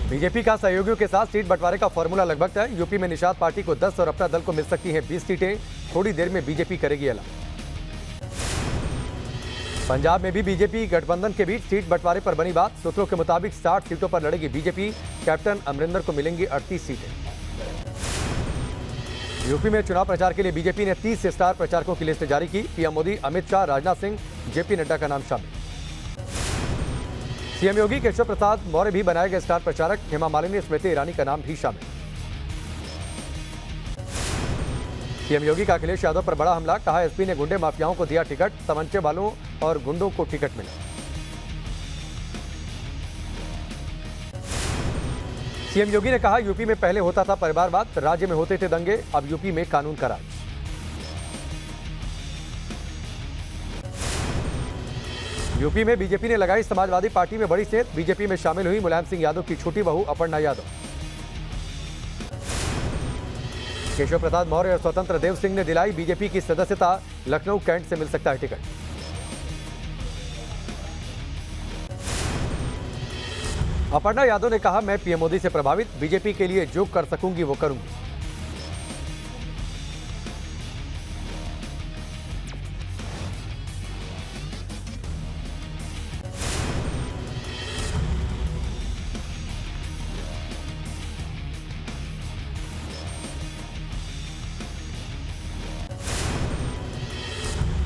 BJP का सहयोगियों के साथ सीट बंटवारे का फॉर्मूला लगभग तय। यूपी में निषाद पार्टी को 10 और अपना दल को मिल सकती हैं 20 सीटें। थोड़ी देर में बीजेपी करेगी ऐलान। पंजाब में भी बीजेपी गठबंधन के बीच सीट बंटवारे पर बनी बात। सूत्रों के मुताबिक 60 सीटों पर लड़ेगी बीजेपी। कैप्टन अमरिंदर को मिलेंगी 38 सीटें। यूपी में चुनाव प्रचार के लिए बीजेपी ने 30 स्टार प्रचारकों की लिस्ट जारी की। पीएम मोदी, अमित शाह, राजनाथ सिंह, जेपी नड्डा का नाम शामिल। सीएम योगी, केशव प्रसाद मौर्य भी बनाए गए स्टार प्रचारक। हेमा मालिनी, स्मृति ईरानी का नाम भी शामिल। सीएम योगी का अखिलेश यादव पर बड़ा हमला। कहा, एसपी ने गुंडे माफियाओं को दिया टिकट, तमंचे वालों और गुंडों को टिकट मिला। सीएम योगी ने कहा, यूपी में पहले होता था परिवारवाद, राज्य में होते थे दंगे, अब यूपी में कानून का राज। यूपी में बीजेपी ने लगाई समाजवादी पार्टी में बड़ी सेंध। बीजेपी में शामिल हुई मुलायम सिंह यादव की छोटी बहू अपर्णा यादव। केशव प्रसाद मौर्य और स्वतंत्र देव सिंह ने दिलाई बीजेपी की सदस्यता। लखनऊ कैंट से मिल सकता है टिकट। अपर्णा यादव ने कहा, मैं पीएम मोदी से प्रभावित, बीजेपी के लिए जो कर सकूंगी वो करूंगी।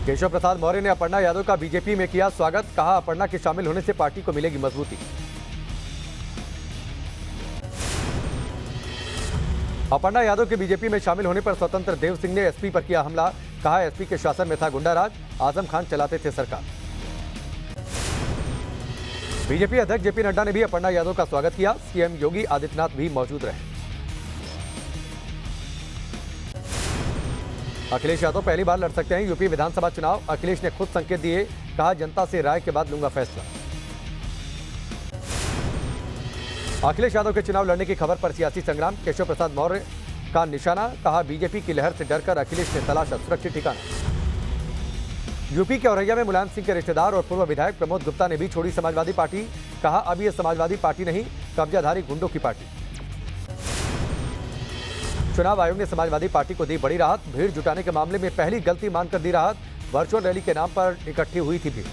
केशव प्रसाद मौर्य ने अपर्णा यादव का बीजेपी में किया स्वागत। कहा, अपर्णा के शामिल होने से पार्टी को मिलेगी मजबूती। अपर्णा यादव के बीजेपी में शामिल होने पर स्वतंत्र देव सिंह ने एसपी पर किया हमला। कहा, एसपी के शासन में था गुंडाराज, आजम खान चलाते थे सरकार। बीजेपी अध्यक्ष जेपी नड्डा ने भी अपर्णा यादव का स्वागत किया। सीएम योगी आदित्यनाथ भी मौजूद रहे। अखिलेश यादव पहली बार लड़ सकते हैं यूपी विधानसभा चुनाव। अखिलेश ने खुद संकेत दिए। कहा, जनता से राय के बाद लूंगा फैसला। अखिलेश यादव के चुनाव लड़ने की खबर पर सियासी संग्राम। केशव प्रसाद मौर्य का निशाना। कहा, बीजेपी की लहर से डरकर अखिलेश ने तलाशा सुरक्षित ठिकाना। यूपी के औरैया में मुलायम सिंह के रिश्तेदार और पूर्व विधायक प्रमोद गुप्ता ने भी छोड़ी समाजवादी पार्टी। कहा, अब यह समाजवादी पार्टी नहीं, कब्जाधारी गुंडों की पार्टी। चुनाव आयोग ने समाजवादी पार्टी को दी बड़ी राहत। भीड़ जुटाने के मामले में पहली गलती मानकर दी राहत। वर्चुअल रैली के नाम पर इकट्ठी हुई थी भीड़।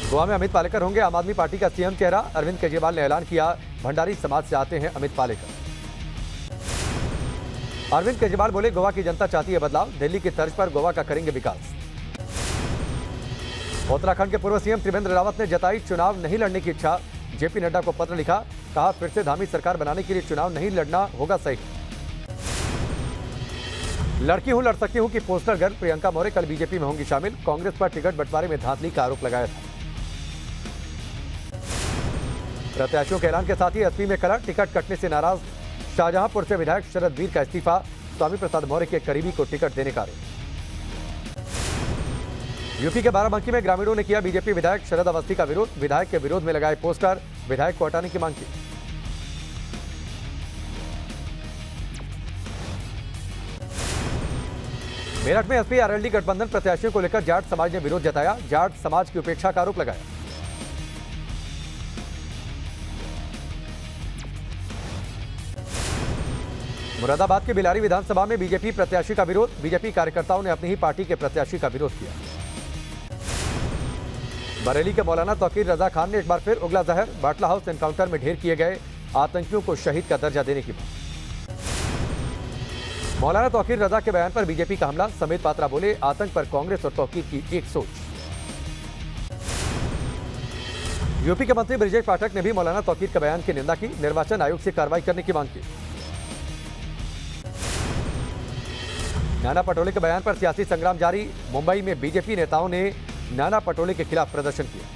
गोवा में अमित पालेकर होंगे आम आदमी पार्टी का सीएम चेहरा। अरविंद केजरीवाल ने ऐलान किया, भंडारी समाज से आते हैं अमित पालेकर। अरविंद केजरीवाल बोले, गोवा की जनता चाहती है बदलाव, दिल्ली की तर्ज पर गोवा का करेंगे विकास। उत्तराखंड के पूर्व सीएम त्रिवेंद्र रावत ने जताई चुनाव नहीं लड़ने की इच्छा। जेपी नड्डा को पत्र लिखा। कहा, फिर से धामी सरकार बनाने के लिए चुनाव नहीं लड़ना होगा सही। लड़की हूं, लड़ सकती हूं की पोस्टर गर्ल प्रियंका मौर्य कल बीजेपी में होंगी शामिल। कांग्रेस पर टिकट बंटवारे में धांधली का आरोप लगाया था। प्रत्याशियों के ऐलान के साथ ही एसपी में कलर। टिकट कटने से नाराज शाहजहांपुर से विधायक शरद वीर का इस्तीफा। स्वामी प्रसाद मौर्य के करीबी को टिकट देने का आरोप। यूपी के बाराबंकी में ग्रामीणों ने किया बीजेपी विधायक शरद अवस्थी का विरोध। विधायक के विरोध में लगाए पोस्टर। विधायक को हटाने की मांग की। मेरठ में एसपी आरएलडी गठबंधन प्रत्याशियों को लेकर जाट समाज ने विरोध जताया। जाट समाज की उपेक्षा का आरोप लगाया। मुरादाबाद के बिलारी विधानसभा में बीजेपी प्रत्याशी का विरोध। बीजेपी कार्यकर्ताओं ने अपनी ही पार्टी के प्रत्याशी का विरोध किया। बरेली के मौलाना तौकीर रजा खान ने एक बार फिर उगला जहर। बाटला हाउस एनकाउंटर में ढेर किए गए आतंकियों को शहीद का दर्जा देने की मांग। मौलाना तौकीर रजा के बयान पर बीजेपी का हमला। समेत पात्रा बोले, आतंक पर कांग्रेस और तौकीर की एक सोच। यूपी के मंत्री ब्रिजेश पाठक ने भी मौलाना तौकीर के बयान की निंदा की। निर्वाचन आयोग से कार्रवाई करने की मांग की। नाना पटोले के बयान पर सियासी संग्राम जारी। मुंबई में बीजेपी नेताओं ने नाना पटोले के खिलाफ प्रदर्शन किया।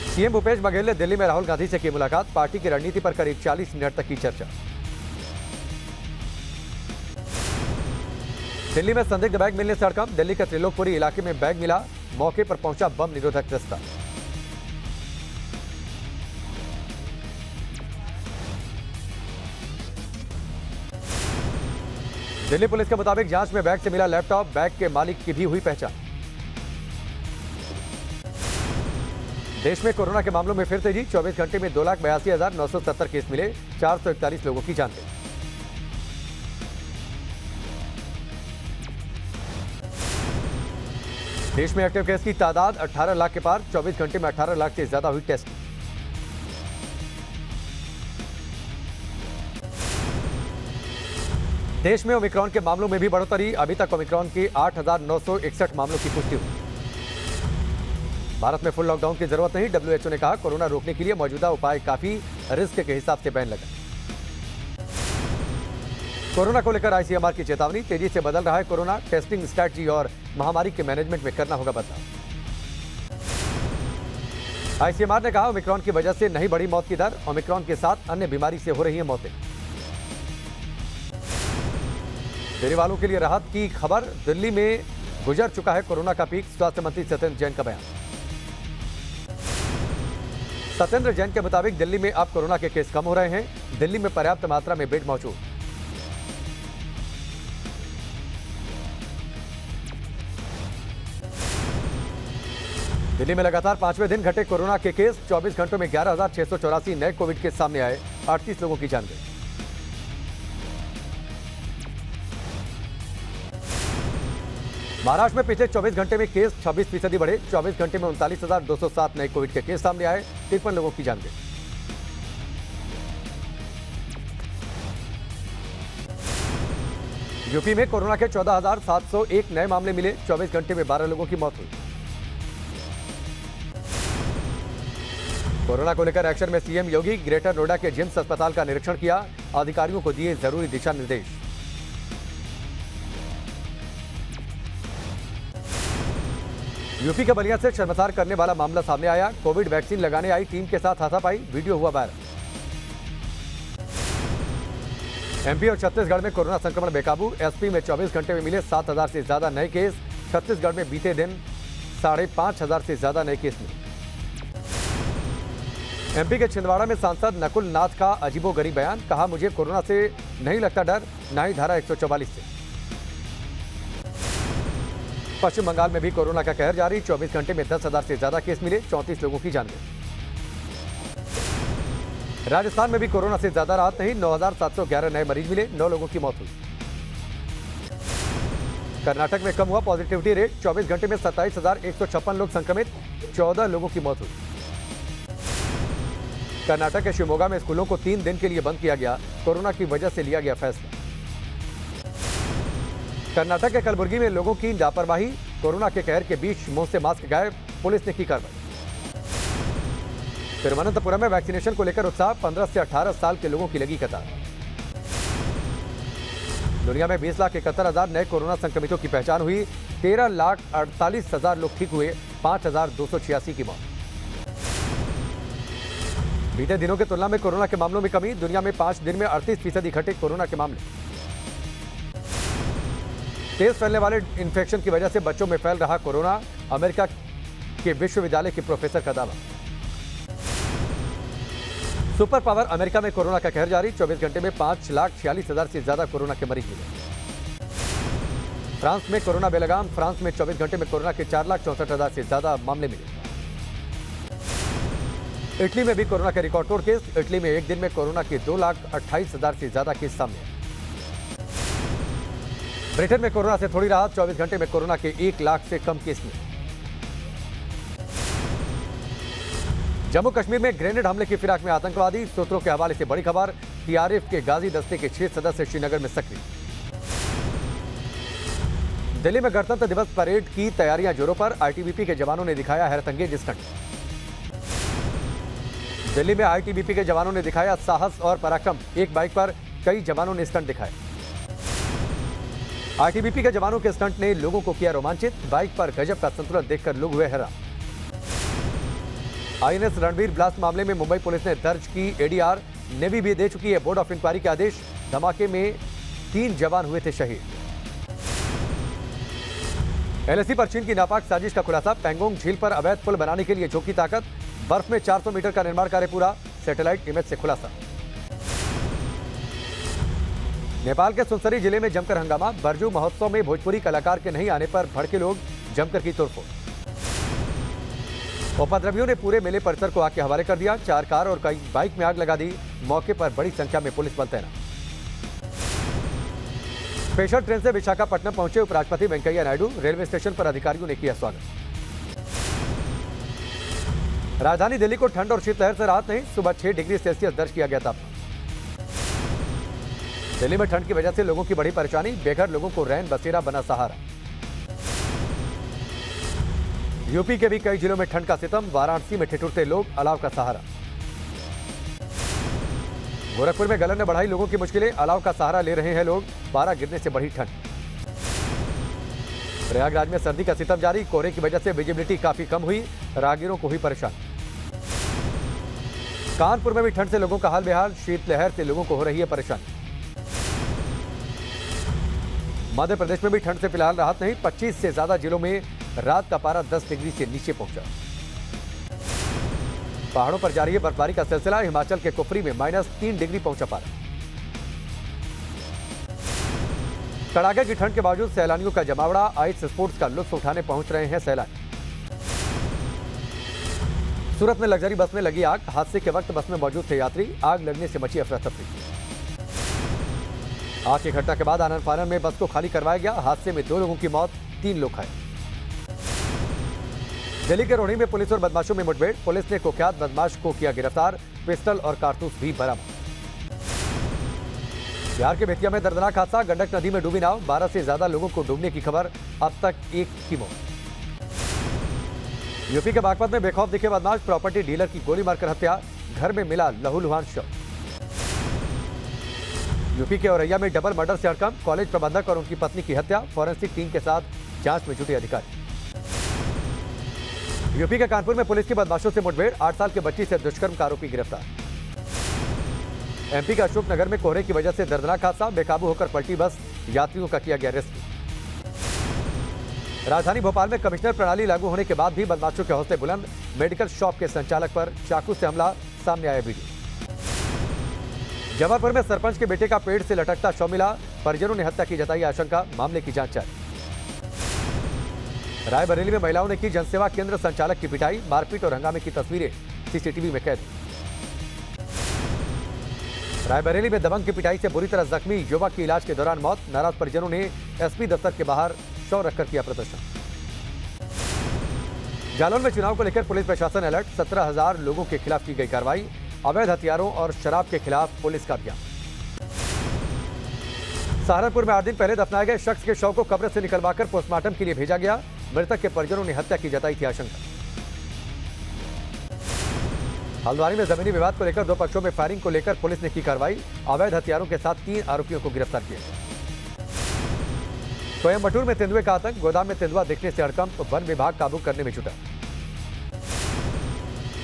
सीएम भूपेश बघेल ने दिल्ली में राहुल गांधी से की मुलाकात। पार्टी की रणनीति पर करीब 40 मिनट तक की चर्चा। दिल्ली में संदिग्ध बैग मिलने से हड़कंप। दिल्ली के त्रिलोकपुरी इलाके में बैग मिला। मौके पर पहुंचा बम निरोधक दस्ता। दिल्ली पुलिस के मुताबिक जांच में बैग से मिला लैपटॉप। बैग के मालिक की भी हुई पहचान। देश में कोरोना के मामलों में फिर तेजी। 24 घंटे में 2,82,970 केस मिले, 441 लोगों की जान गई। देश में एक्टिव केस की तादाद 18 लाख के पार। 24 घंटे में 18 लाख से ज्यादा हुई टेस्ट। देश में ओमिक्रॉन के मामलों में भी बढ़ोतरी। अभी तक ओमिक्रॉन के 8,961 मामलों की पुष्टि हुई। भारत में फुल लॉकडाउन की जरूरत नहीं। डब्ल्यूएचओ ने कहा, कोरोना रोकने के लिए मौजूदा उपाय काफी रिस्क के हिसाब से बैन लगा। कोरोना को लेकर आईसीएमआर की चेतावनी। तेजी से बदल रहा है कोरोना। टेस्टिंग स्ट्रैटेजी और महामारी के मैनेजमेंट में करना होगा बदलाव। आईसीएमआर ने कहा, ओमिक्रॉन की वजह से नहीं बढ़ी मौत की दर। ओमिक्रॉन के साथ अन्य बीमारी से हो रही है मौतें। देने वालों के लिए राहत की खबर। दिल्ली में गुजर चुका है कोरोना का पीक। स्वास्थ्य मंत्री सत्येंद्र जैन का बयान। सत्येंद्र जैन के मुताबिक दिल्ली में अब कोरोना के केस कम हो रहे हैं। दिल्ली में पर्याप्त मात्रा में बेड मौजूद। दिल्ली में लगातार 5वें दिन घटे कोरोना के केस। 24 घंटों में 11,684 नए कोविड केस सामने आए। 38 लोगों की जान गई। महाराष्ट्र में पिछले 24 घंटे में केस 26% बढ़े। 24 घंटे में 39,207 नए कोविड के केस सामने आए। 53 लोगों की जान गई। यूपी में कोरोना के 14,701 नए मामले मिले। 24 घंटे में 12 लोगों की मौत हुई। कोरोना को लेकर एक्शन में सीएम योगी। ग्रेटर नोएडा के जिम्स अस्पताल का निरीक्षण किया। अधिकारियों को दिए जरूरी दिशा निर्देश। यूपी के बलिया से शर्मसार करने वाला मामला सामने आया। कोविड वैक्सीन लगाने आई टीम के साथ हाथापाई। वीडियो हुआ वायरल। एमपी और छत्तीसगढ़ में कोरोना संक्रमण बेकाबू। एसपी में 24 घंटे में मिले 7,000 से ज्यादा नए केस। छत्तीसगढ़ में बीते दिन 5,500 से ज्यादा नए केस मिले। एमपी के छिंदवाड़ा में सांसद नकुल नाथ का अजीबोगरीब बयान। कहा, मुझे कोरोना से नहीं लगता डर, न ही धारा 144 से। पश्चिम बंगाल में भी कोरोना का कहर जारी। 24 घंटे में 10,000 से ज्यादा केस मिले। 34 लोगों की जान गई। राजस्थान में भी कोरोना से ज्यादा राहत नहीं। 9,711 नए मरीज मिले। 9 लोगों की मौत हुई। कर्नाटक में कम हुआ पॉजिटिविटी रेट। 24 घंटे में 27,156 लोग संक्रमित। 14 लोगों की मौत हुई। कर्नाटक के शिवमोगा में स्कूलों को 3 दिन के लिए बंद किया गया। कोरोना की वजह से लिया गया फैसला। कर्नाटक के कलबुर्गी में लोगों की लापरवाही। कोरोना के कहर के बीच मुंह से मास्क गायब। पुलिस ने की कार्रवाई। तिरुवनंतपुरम में वैक्सीनेशन को लेकर उत्साह। 15 से 18 साल के लोगों की लगी कतार। दुनिया में 20,71,000 नए कोरोना संक्रमितों की पहचान हुई। 13,48,000 लोग ठीक हुए। 5,286 की मौत। बीते दिनों की तुलना में कोरोना के मामलों में कमी। दुनिया में 5 दिन में 38% घटे कोरोना के मामले। तेज फैलने वाले इन्फेक्शन की वजह से बच्चों में फैल रहा कोरोना। अमेरिका के विश्वविद्यालय के प्रोफेसर का दावा। सुपर पावर अमेरिका में कोरोना का कहर जारी। 24 घंटे में 5,46,000 से ज्यादा कोरोना के मरीज मिले। फ्रांस में कोरोना बेलगाम। फ्रांस में 24 घंटे में कोरोना के 4,64,000 से ज्यादा मामले मिले। इटली में भी कोरोना के रिकॉर्ड तोड़ केस। इटली में एक दिन में कोरोना के 2,28,000 से ज्यादा केस सामने आए। ब्रिटेन में कोरोना से थोड़ी राहत। 24 घंटे में कोरोना के 1 लाख से कम केस मिले। जम्मू कश्मीर में ग्रेनेड हमले की फिराक में आतंकवादी। सूत्रों के हवाले से बड़ी खबर। टीआरएफ के गाजी दस्ते के 6 सदस्य श्रीनगर में सक्रिय। दिल्ली में गणतंत्र दिवस परेड की तैयारियां जोरों पर। आईटीबीपी के जवानों ने दिखाया हैरतअंगेज स्टंट। दिल्ली में आईटीबीपी के जवानों ने दिखाया साहस और पराक्रम। एक बाइक पर कई जवानों ने स्टंट दिखाए। आईटीबीपी के जवानों के स्टंट ने लोगों को किया रोमांचित। बाइक पर गजब का संतुलन देखकर लोग हुए हैरान। आईएनएस रणवीर ब्लास्ट मामले में मुंबई पुलिस ने दर्ज की एडीआर। नेवी भी दे चुकी है बोर्ड ऑफ इंक्वायरी के आदेश। धमाके में 3 जवान हुए थे शहीद। एलएसी पर चीन की नापाक साजिश का खुलासा। पैंगोंग झील पर अवैध पुल बनाने के लिए झोंकी ताकत। बर्फ में 400 मीटर का निर्माण कार्य पूरा। सैटेलाइट इमेज से खुलासा। नेपाल के सुनसरी जिले में जमकर हंगामा। बरजू महोत्सव में भोजपुरी कलाकार के नहीं आने पर भड़के लोग। जमकर की तोड़फोड़। उपद्रवियों ने पूरे मेले परिसर को आग के हवाले कर दिया। 4 कार और कई बाइक में आग लगा दी। मौके पर बड़ी संख्या में पुलिस बल तैनात। स्पेशल ट्रेन से विशाखापट्टनम पहुंचे उपराष्ट्रपति वेंकैया नायडू। रेलवे स्टेशन पर अधिकारियों ने किया स्वागत। राजधानी दिल्ली को ठंड और शीतलहर से राहत नहीं। सुबह 6 डिग्री सेल्सियस दर्ज किया गया तापमान। दिल्ली में ठंड की वजह से लोगों की बड़ी परेशानी। बेघर लोगों को रैन बसेरा बना सहारा। यूपी के भी कई जिलों में ठंड का सितम। वाराणसी में ठिठुरते लोग, अलाव का सहारा। गोरखपुर में गलन ने बढ़ाई लोगों की मुश्किलें। अलाव का सहारा ले रहे हैं लोग। पारा गिरने से बढ़ी ठंड। प्रयागराज में सर्दी का सितम जारी। कोहरे की वजह से विजिबिलिटी काफी कम हुई। राहगीरों को हुई परेशान। कानपुर में भी ठंड से लोगों का हाल बेहाल। शीतलहर से लोगों को हो रही है परेशानी। मध्य प्रदेश में भी ठंड से फिलहाल राहत नहीं। 25 से ज्यादा जिलों में रात का पारा 10 डिग्री से नीचे पहुंचा। पहाड़ों पर जारी है बर्फबारी का सिलसिला। हिमाचल के कुफरी में -3 डिग्री पहुंचा पारा। कड़ाके की ठंड के बावजूद सैलानियों का जमावड़ा। आइस स्पोर्ट्स का लुत्फ उठाने पहुंच रहे हैं सैलानी। सूरत में लग्जरी बस में लगी आग। हादसे के वक्त बस में मौजूद थे यात्री। आग लगने से मची अफरा तफरी। आग की घटना के बाद आनन फानन में बस को खाली करवाया गया। हादसे में 2 लोगों की मौत, 3 लोग घायल। दिल्ली के रोहनी में पुलिस और बदमाशों में मुठभेड़। पुलिस ने कुख्यात बदमाश को किया गिरफ्तार। पिस्टल और कारतूस भी बरामद। बिहार के बेतिया में दर्दनाक हादसा। गंडक नदी में डूबी नाव। 12 से ज्यादा लोगों को डूबने कीखबर। अब तक 1 की मौत। यूपी के बागपत में बेखौफ दिखे बदमाश। प्रॉपर्टी डीलर की गोली मारकर हत्या। घर में मिला लहूलुहान शव। यूपी के औरैया में डबल मर्डर से हड़कंप। कॉलेज प्रबंधक और उनकी पत्नी की हत्या। फॉरेंसिक टीम के साथ जांच में जुटे अधिकारी। यूपी के कानपुर में पुलिस की बदमाशों से मुठभेड़। 8 साल के बच्ची से दुष्कर्म का आरोपी गिरफ्तार। एमपी का अशोकनगर में कोहरे की वजह से दर्दनाक हादसा। बेकाबू होकर पलटी बस। यात्रियों का किया गया रेस्क्यू। राजधानी भोपाल में कमिश्नर प्रणाली लागू होने के बाद भी बदमाशों के हौसले बुलंद। मेडिकल शॉप के संचालक पर चाकू से हमला। सामने आया वीडियो। जबलपुर में सरपंच के बेटे का पेड़ से लटकता शव मिला। परिजनों ने हत्या की जताई आशंका। मामले की जांच जारी। रायबरेली में महिलाओं ने की जनसेवा केंद्र संचालक की पिटाई। मारपीट और हंगामे की तस्वीरें सीसीटीवी में कैद। रायबरेली में दबंग की पिटाई से बुरी तरह जख्मी युवक की इलाज के दौरान मौत। नाराज परिजनों ने एसपी दफ्तर के बाहर शव रखकर किया प्रदर्शन। जालौन में चुनाव को लेकर पुलिस प्रशासन अलर्ट। 17,000 लोगों के खिलाफ की गई कार्रवाई। अवैध हथियारों और शराब के खिलाफ पुलिस का अभियान। सहारनपुर में 8 दिन पहले दफनाए गए शख्स के शव को कब्र से निकलवाकर पोस्टमार्टम के लिए भेजा गया। मृतक के परिजनों ने हत्या की जताई थी आशंका। हल्द्वानी में जमीनी विवाद को लेकर 2 पक्षों में फायरिंग को लेकर पुलिस ने की कार्रवाई। अवैध हथियारों के साथ 3 आरोपियों को गिरफ्तार किया। कोयम्बटूर में तेंदुए का आतंक। गोदाम में तेंदुआ देखने से हड़कंप। वन विभाग काबू करने में जुटा।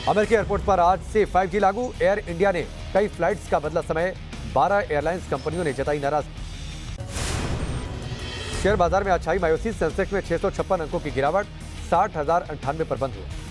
अमेरिकी एयरपोर्ट पर आज से 5G लागू। एयर इंडिया ने कई फ्लाइट्स का बदला समय। 12 एयरलाइंस कंपनियों ने जताई नाराजगी। शेयर बाजार में अच्छाई मायूसी। सेंसेक्स में 656 अंकों की गिरावट। 60,098 पर बंद हुआ।